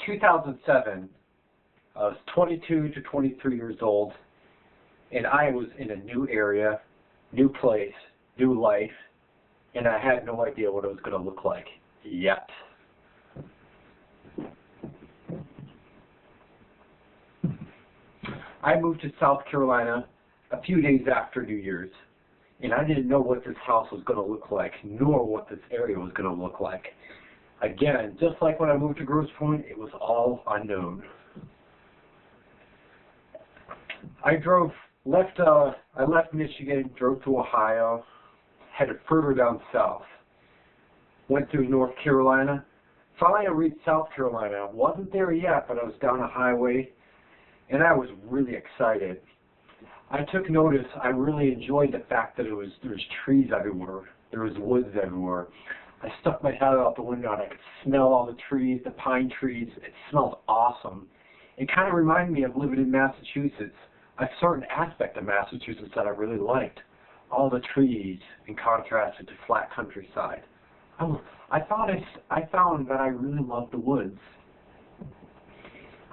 2007, I was 22 to 23 years old, and I was in a new area, new place, new life, and I had no idea what it was going to look like yet. I moved to South Carolina a few days after New Year's, and I didn't know what this house was going to look like, nor what this area was going to look like. Again, just like when I moved to Grosse Pointe, it was all unknown. I left Michigan, drove to Ohio, headed further down south, went through North Carolina, finally reached South Carolina. Wasn't there yet, but I was down a highway, and I was really excited. I took notice. I really enjoyed the fact that there was trees everywhere. There was woods everywhere. I stuck my head out the window and I could smell all the trees, the pine trees. It smelled awesome. It kind of reminded me of living in Massachusetts, a certain aspect of Massachusetts that I really liked. All the trees in contrast to flat countryside. I found that I really loved the woods.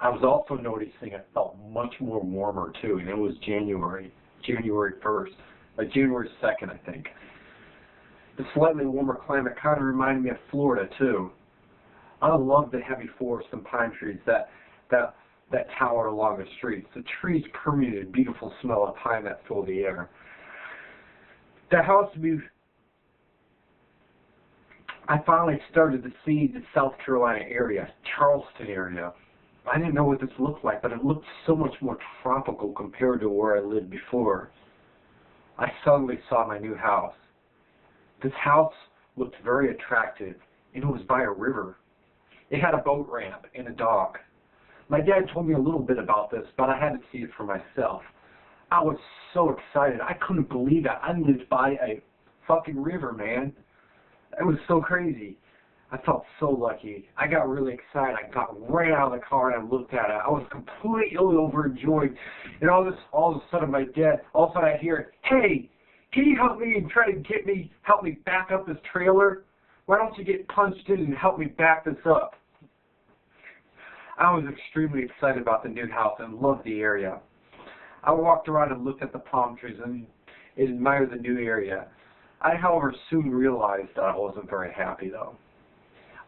I was also noticing it felt much more warmer too, and it was January 1st, like January 2nd, I think. The slightly warmer climate kind of reminded me of Florida too. I love the heavy forest and pine trees that tower along the streets. The trees permeated a beautiful smell of pine that filled the air. The house I finally started to see the South Carolina area, Charleston area. I didn't know what this looked like, but it looked so much more tropical compared to where I lived before. I suddenly saw my new house. This house looked very attractive, and it was by a river. It had a boat ramp and a dock. My dad told me a little bit about this, but I had to see it for myself. I was so excited. I couldn't believe it. I lived by a fucking river, man. It was so crazy. I felt so lucky. I got really excited. I got right out of the car and I looked at it. I was completely overjoyed. And all of a sudden I hear, "Hey, can you help me and try to help me back up this trailer? Why don't you get punched in and help me back this up?" I was extremely excited about the new house and loved the area. I walked around and looked at the palm trees and admired the new area. I, however, soon realized that I wasn't very happy, though.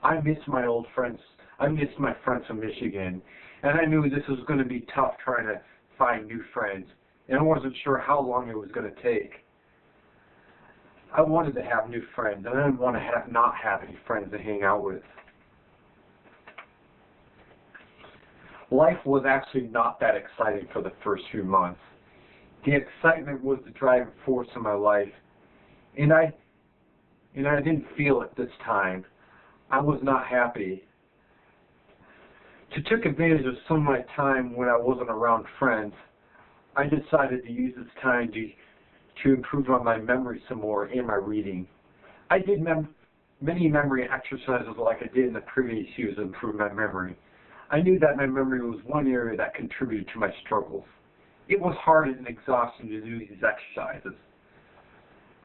I missed my old friends. I missed my friends from Michigan, and I knew this was going to be tough trying to find new friends, and I wasn't sure how long it was going to take. I wanted to have new friends, and I didn't want to not have any friends to hang out with. Life was actually not that exciting for the first few months. The excitement was the driving force in my life, and I didn't feel it this time. I was not happy. To take advantage of some of my time when I wasn't around friends, I decided to use this time to improve on my memory some more and my reading. I did many memory exercises like I did in the previous years to improve my memory. I knew that my memory was one area that contributed to my struggles. It was hard and exhausting to do these exercises.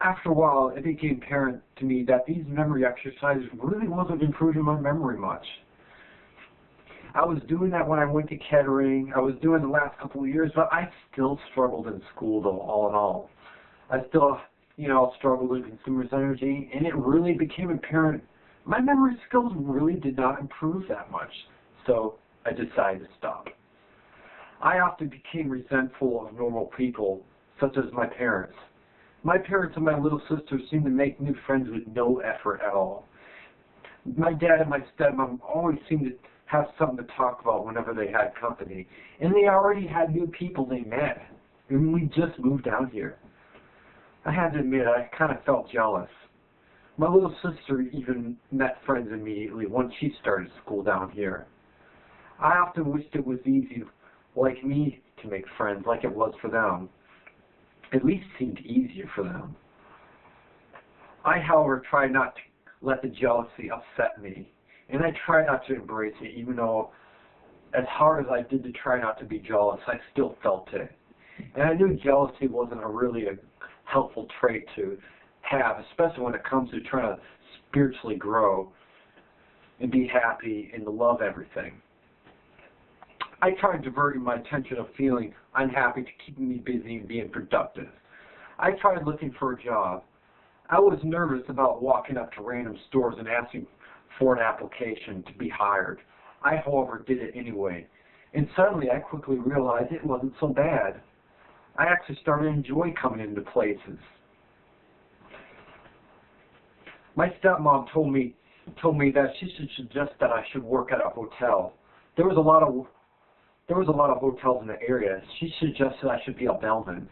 After a while, it became apparent to me that these memory exercises really wasn't improving my memory much. I was doing that when I went to Kettering. I was doing the last couple of years, but I still struggled in school, though, all in all. I still, struggled in consumer energy, and it really became apparent my memory skills really did not improve that much. So I decided to stop. I often became resentful of normal people, such as my parents. My parents and my little sister seemed to make new friends with no effort at all. My dad and my stepmom always seemed to have something to talk about whenever they had company, and they already had new people they met, and we just moved down here. I had to admit, I kind of felt jealous. My little sister even met friends immediately once she started school down here. I often wished it was easy, like me, to make friends like it was for them. At least it seemed easier for them. I, however, tried not to let the jealousy upset me, and I tried not to embrace it, even though, as hard as I did to try not to be jealous, I still felt it. And I knew jealousy wasn't really a helpful trait to have, especially when it comes to trying to spiritually grow and be happy and to love everything. I tried diverting my attention of feeling unhappy to keeping me busy and being productive. I tried looking for a job. I was nervous about walking up to random stores and asking for an application to be hired. I, however, did it anyway. And suddenly I quickly realized it wasn't so bad. I actually started to enjoy coming into places. My stepmom told me that she should suggest that I should work at a hotel. There was a lot of hotels in the area. She suggested I should be a bellman.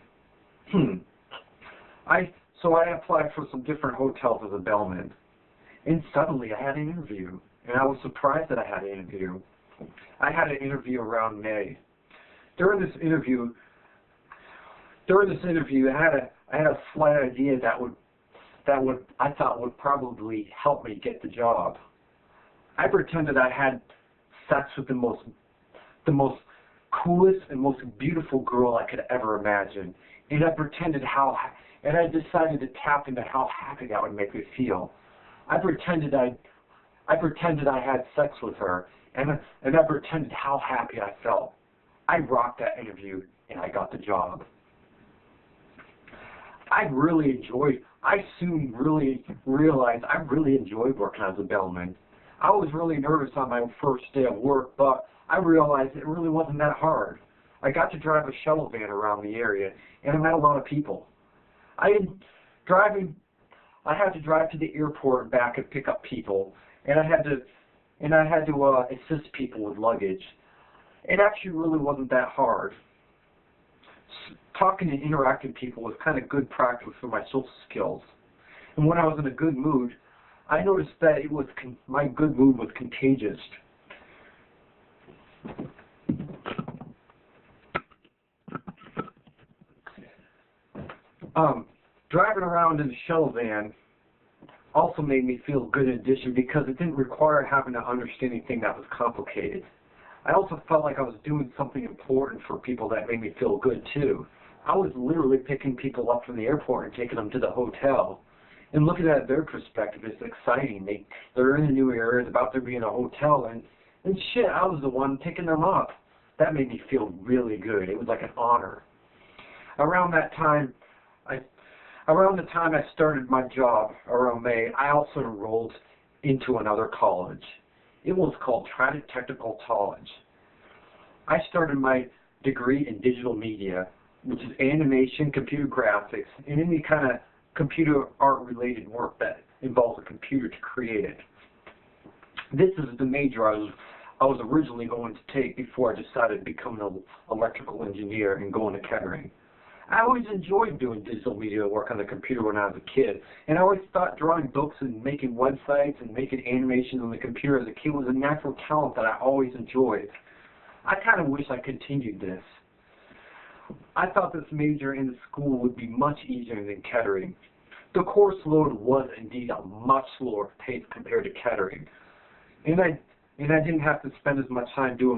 So I applied for some different hotels as a bellman. And suddenly I had an interview. And I was surprised that I had an interview. I had an interview around May. During this interview, I had a slight idea that I thought would probably help me get the job. I pretended I had sex with the most coolest and most beautiful girl I could ever imagine, and I decided to tap into how happy that would make me feel. I pretended I had sex with her, and I pretended how happy I felt. I rocked that interview, and I got the job. I soon really realized I really enjoyed working as a bellman. I was really nervous on my first day of work, but I realized it really wasn't that hard. I got to drive a shuttle van around the area, and I met a lot of people. I had to drive to the airport and back and pick up people, and I had to assist people with luggage. It actually really wasn't that hard. Talking and interacting with people was kind of good practice for my social skills. And when I was in a good mood, I noticed that my good mood was contagious. Driving around in the shuttle van also made me feel good in addition because it didn't require having to understand anything that was complicated. I also felt like I was doing something important for people that made me feel good too. I was literally picking people up from the airport and taking them to the hotel. And looking at their perspective, it's exciting. They're in a new area, it's about to be in a hotel, and shit, I was the one picking them up. That made me feel really good. It was like an honor. Around the time I started my job, around May, I also enrolled into another college. It was called Trinity Technical College. I started my degree in digital media, which is animation, computer graphics, and any kind of computer art-related work that involves a computer to create it. This is the major I was originally going to take before I decided to become an electrical engineer and go into Kettering. I always enjoyed doing digital media work on the computer when I was a kid, and I always thought drawing books and making websites and making animations on the computer as a kid was a natural talent that I always enjoyed. I kind of wish I continued this. I thought this major in the school would be much easier than Kettering. The course load was indeed a much slower pace compared to Kettering, and I didn't have to spend as much time doing